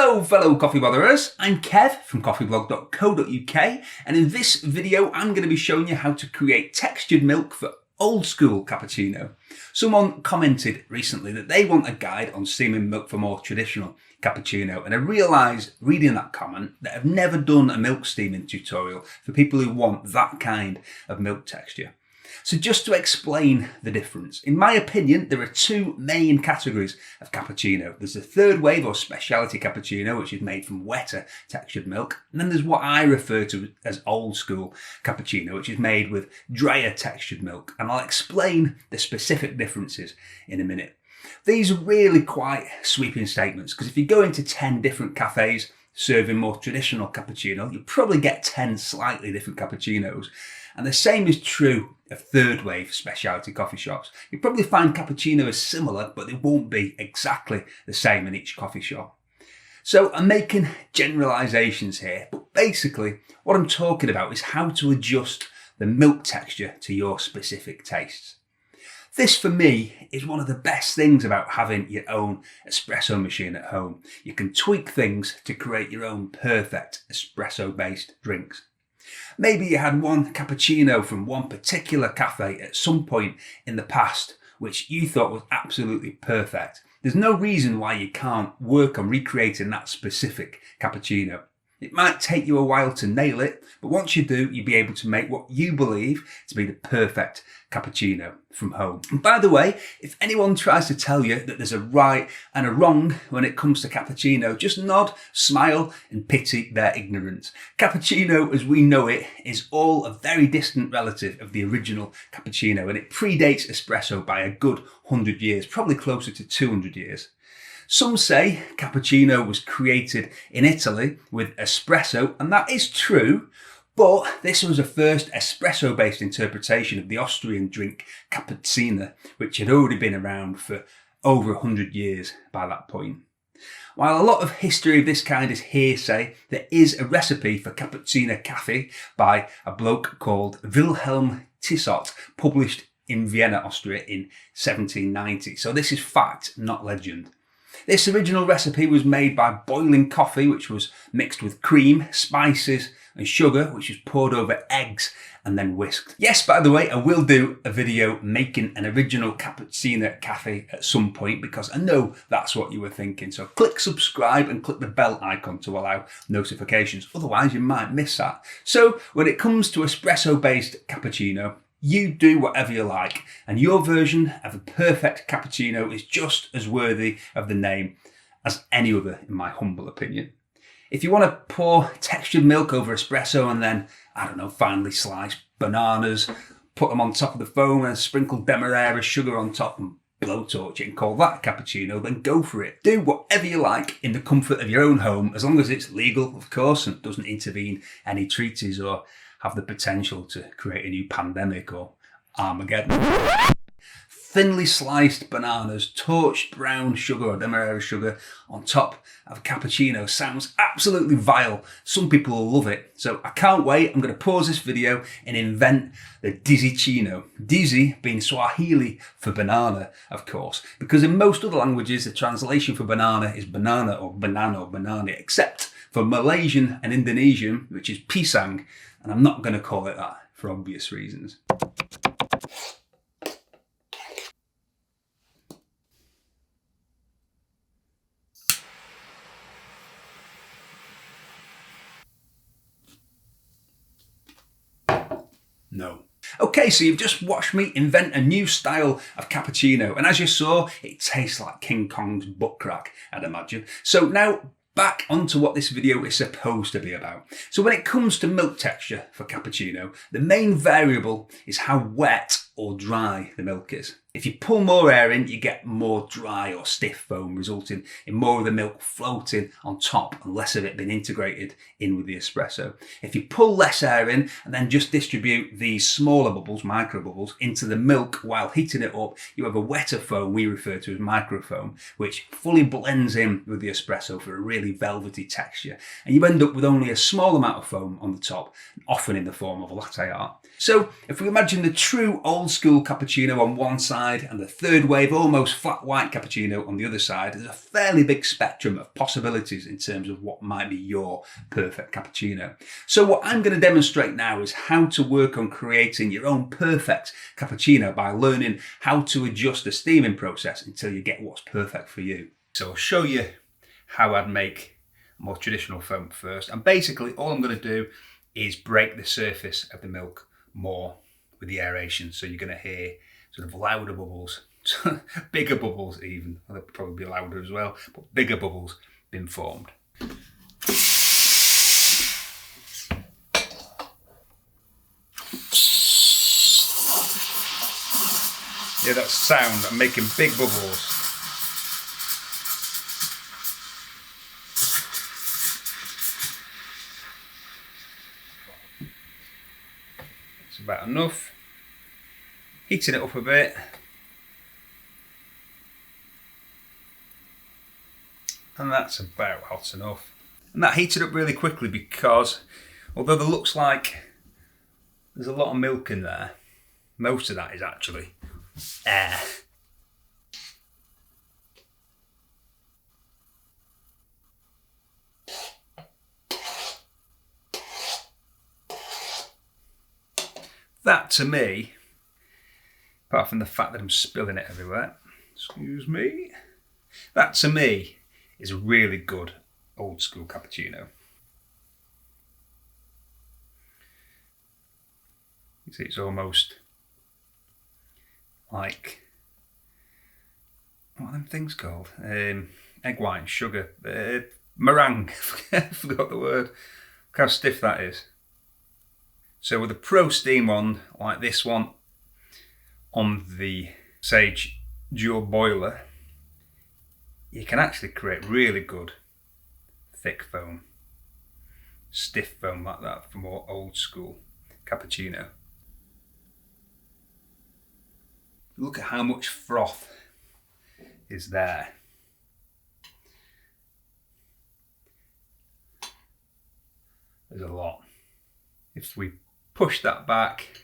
Hello fellow coffee botherers, I'm Kev from coffeeblog.co.uk, and in this video I'm going to be showing you how to create textured milk for old school cappuccino. Someone commented recently that they want a guide on steaming milk for more traditional cappuccino, and I realised reading that comment that I've never done a milk steaming tutorial for people who want that kind of milk texture. So just to explain the difference, in my opinion, there are two main categories of cappuccino. There's the third wave or speciality cappuccino, which is made from wetter textured milk. And then there's what I refer to as old school cappuccino, which is made with drier textured milk. And I'll explain the specific differences in a minute. These are really quite sweeping statements, because if you go into 10 different cafes serving more traditional cappuccino, you'll probably get 10 slightly different cappuccinos. And the same is true of third wave specialty coffee shops. You'll probably find cappuccino is similar, but they won't be exactly the same in each coffee shop. So I'm making generalizations here, but basically what I'm talking about is how to adjust the milk texture to your specific tastes. This for me is one of the best things about having your own espresso machine at home. You can tweak things to create your own perfect espresso based drinks. Maybe you had one cappuccino from one particular cafe at some point in the past which you thought was absolutely perfect. There's no reason why you can't work on recreating that specific cappuccino. It might take you a while to nail it, but once you do, you'll be able to make what you believe to be the perfect cappuccino from home. And by the way, if anyone tries to tell you that there's a right and a wrong when it comes to cappuccino, just nod, smile, and pity their ignorance. Cappuccino, as we know it, is all a very distant relative of the original cappuccino, and it predates espresso by a good 100 years, probably closer to 200 years. Some say cappuccino was created in Italy with espresso, and that is true, but this was a first espresso-based interpretation of the Austrian drink cappuccino, which had already been around for over 100 years by that point. While a lot of history of this kind is hearsay, there is a recipe for cappuccino cafe by a bloke called Wilhelm Tissot, published in Vienna, Austria in 1790. So this is fact, not legend. This original recipe was made by boiling coffee, which was mixed with cream, spices and sugar, which was poured over eggs and then whisked. Yes, by the way, I will do a video making an original cappuccino cafe at some point, because I know that's what you were thinking. So click subscribe and click the bell icon to allow notifications. Otherwise you might miss that. So when it comes to espresso-based cappuccino, you do whatever you like, and your version of a perfect cappuccino is just as worthy of the name as any other, in my humble opinion. If you want to pour textured milk over espresso and then, I don't know, finely slice bananas, put them on top of the foam and sprinkle demerara sugar on top and blowtorch it and call that a cappuccino, then go for it. Do whatever you like in the comfort of your own home, as long as it's legal, of course, and doesn't intervene any treaties or have the potential to create a new pandemic or Armageddon. Thinly sliced bananas, torched brown sugar or demerara sugar on top of a cappuccino sounds absolutely vile. Some people will love it. So I can't wait. I'm going to pause this video and invent the ndiziccino. Ndizi being Swahili for banana, of course, because in most other languages the translation for banana is banana or banana, except for Malaysian and Indonesian, which is pisang, and I'm not going to call it that for obvious reasons. No. Okay, so you've just watched me invent a new style of cappuccino, and as you saw, it tastes like King Kong's butt crack, I'd imagine. So now, back onto what this video is supposed to be about. So when it comes to milk texture for cappuccino, the main variable is how wet or dry the milk is. If you pull more air in, you get more dry or stiff foam, resulting in more of the milk floating on top and less of it being integrated in with the espresso. If you pull less air in and then just distribute these smaller bubbles, micro bubbles, into the milk while heating it up, you have a wetter foam we refer to as microfoam, which fully blends in with the espresso for a really velvety texture. And you end up with only a small amount of foam on the top, often in the form of a latte art. So if we imagine the true old school cappuccino on one side side and the third wave, almost flat white cappuccino on the other side. There's a fairly big spectrum of possibilities in terms of what might be your perfect cappuccino. So what I'm going to demonstrate now is how to work on creating your own perfect cappuccino by learning how to adjust the steaming process until you get what's perfect for you. So I'll show you how I'd make a more traditional foam first. And basically all I'm going to do is break the surface of the milk more with the aeration. So you're going to hear sort of louder bubbles, bigger bubbles even. Well, they'll probably be louder as well, but bigger bubbles being formed. Yeah, that sound, I'm making big bubbles. It's about enough. Heating it up a bit. And that's about hot enough. And that heated up really quickly because although there looks like there's a lot of milk in there, most of that is actually air. That to me, apart from the fact that I'm spilling it everywhere, excuse me, that to me is a really good old school cappuccino. You see, it's almost like, what are them things called? Egg white, sugar, meringue, I forgot the word. Look how stiff that is. So with a Pro Steam one, like this one, on the Sage dual boiler, you can actually create really good thick foam, stiff foam like that for more old school cappuccino. Look at how much froth is there. There's a lot. If we push that back,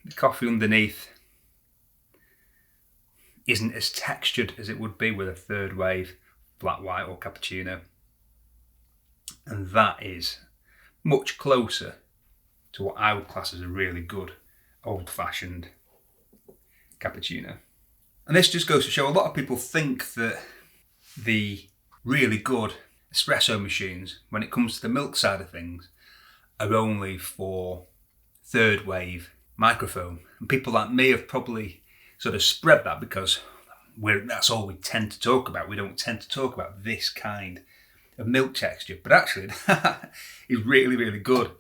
the coffee underneath isn't as textured as it would be with a third wave flat white or cappuccino. And that is much closer to what I would class as a really good old-fashioned cappuccino. And this just goes to show a lot of people think that the really good espresso machines, when it comes to the milk side of things, are only for third wave microfoam. And people like me have probably sort of spread that because that's all we tend to talk about. We don't tend to talk about this kind of milk texture, but actually that is really, really good.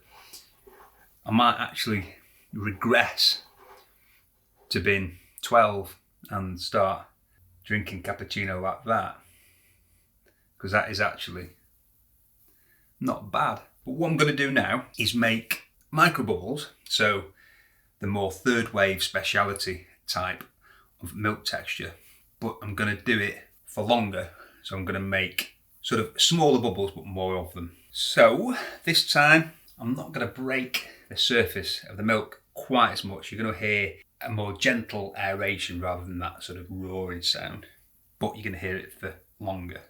I might actually regress to being 12 and start drinking cappuccino like that, because that is actually not bad. But what I'm going to do now is make micro bubbles, so the more third wave speciality type of milk texture, but I'm going to do it for longer. So I'm going to make sort of smaller bubbles but more of them. So this time I'm not going to break the surface of the milk quite as much. You're going to hear a more gentle aeration rather than that sort of roaring sound, but you're going to hear it for longer.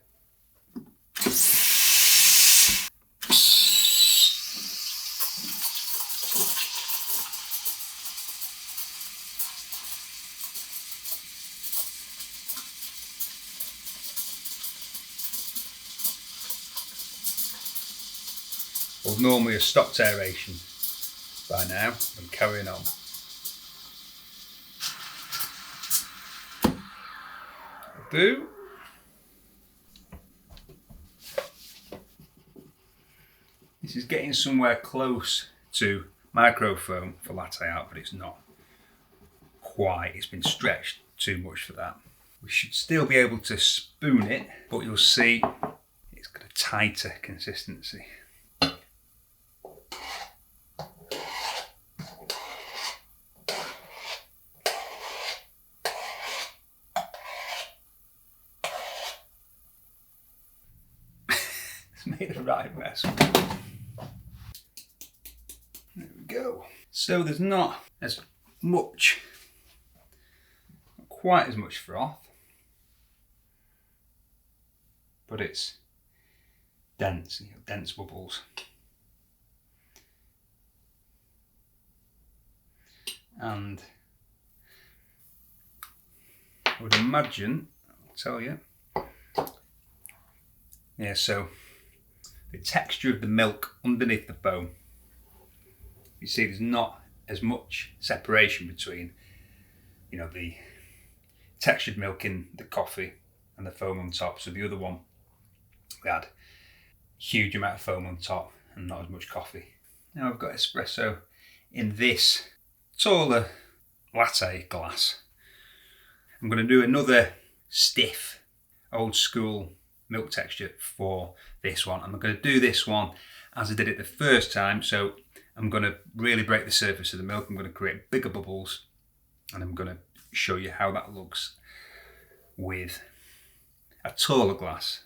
Well, normally have stopped aeration by now. I'm carrying on. I'll do. This is getting somewhere close to microfoam for latte art, but it's not quite. It's been stretched too much for that. We should still be able to spoon it, but you'll see it's got a tighter consistency. Made a right mess. There we go. So there's not as much quite as much froth, but it's dense, dense bubbles. And I would imagine, I'll tell you, yeah, so the texture of the milk underneath the foam, you see there's not as much separation between, you know, the textured milk in the coffee and the foam on top. So the other one, we had a huge amount of foam on top and not as much coffee. Now I've got espresso in this taller latte glass. I'm going to do another stiff, old school milk texture for this one. I'm going to do this one as I did it the first time. So I'm going to really break the surface of the milk. I'm going to create bigger bubbles, and I'm going to show you how that looks with a taller glass.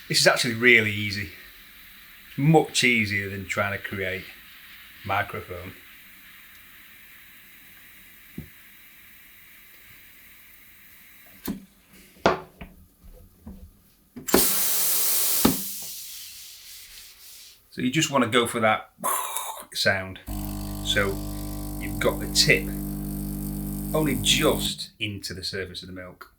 This is actually really easy, much easier than trying to create microfoam. So you just want to go for that sound. So you've got the tip only just into the surface of the milk.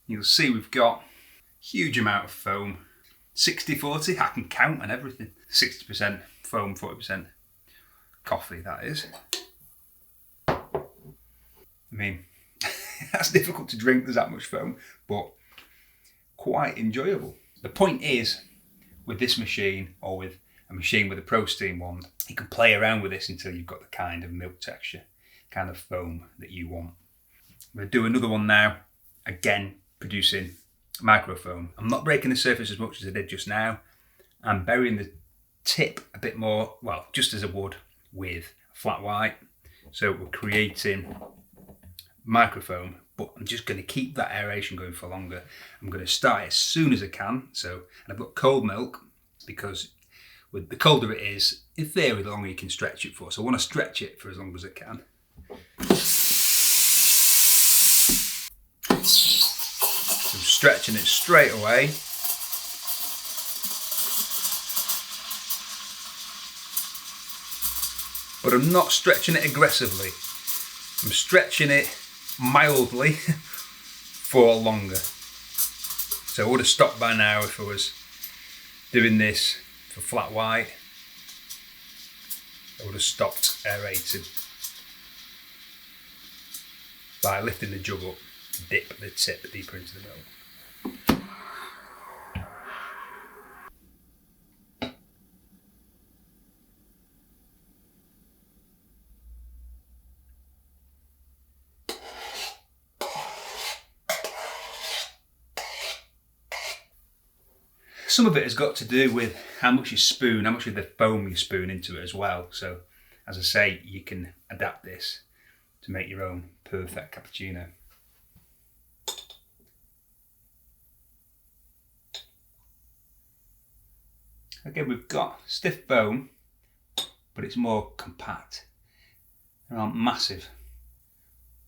You'll see we've got a huge amount of foam. 60-40, I can count and everything. 60% foam, 40% coffee, that is. I mean, that's difficult to drink, there's that much foam, but quite enjoyable. The point is, with this machine, or with a machine with a Pro Steam one, you can play around with this until you've got the kind of milk texture, kind of foam that you want. I'm going to do another one now, again, producing microfoam. I'm not breaking the surface as much as I did just now. I'm burying the tip a bit more, well, just as I would with flat white. So we're creating microfoam, but I'm just going to keep that aeration going for longer. I'm going to start as soon as I can. So, and I've got cold milk, because with the colder it is, in theory, the longer you can stretch it for. So I want to stretch it for as long as I can. Stretching it straight away. But I'm not stretching it aggressively. I'm stretching it mildly for longer. So I would have stopped by now if I was doing this for flat white. I would have stopped aerating by lifting the jug up to dip the tip deeper into the milk. Some of it has got to do with how much you spoon, how much of the foam you spoon into it as well. So, as I say, you can adapt this to make your own perfect cappuccino. Again, we've got stiff foam, but it's more compact. There aren't massive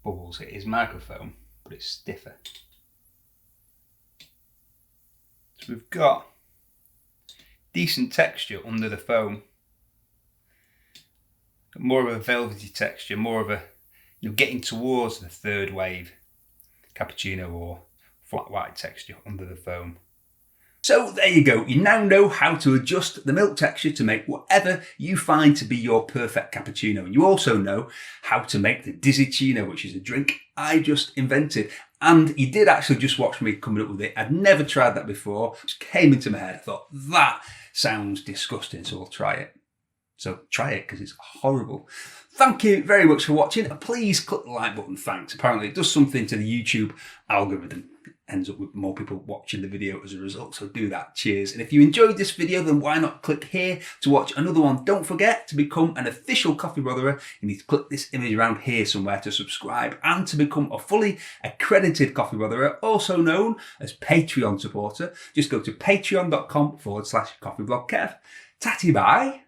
bubbles. It is microfoam, but it's stiffer. So we've got decent texture under the foam. More of a velvety texture, more of a, getting towards the third wave cappuccino or flat white texture under the foam. So there you go, you now know how to adjust the milk texture to make whatever you find to be your perfect cappuccino. And you also know how to make the ndiziccino, which is a drink I just invented. And you did actually just watch me coming up with it. I'd never tried that before. It just came into my head. I thought, that sounds disgusting, so I'll try it. So try it because it's horrible. Thank you very much for watching. Please click the like button, thanks. Apparently it does something to the YouTube algorithm. Ends up with more people watching the video as a result, so do that. Cheers. And if you enjoyed this video, then why not click here to watch another one. Don't forget, to become an official Coffee Brotherer, you need to click this image around here somewhere to subscribe, and to become a fully accredited Coffee Brotherer, also known as Patreon supporter, just go to patreon.com/coffeeblogkev. Tatty bye.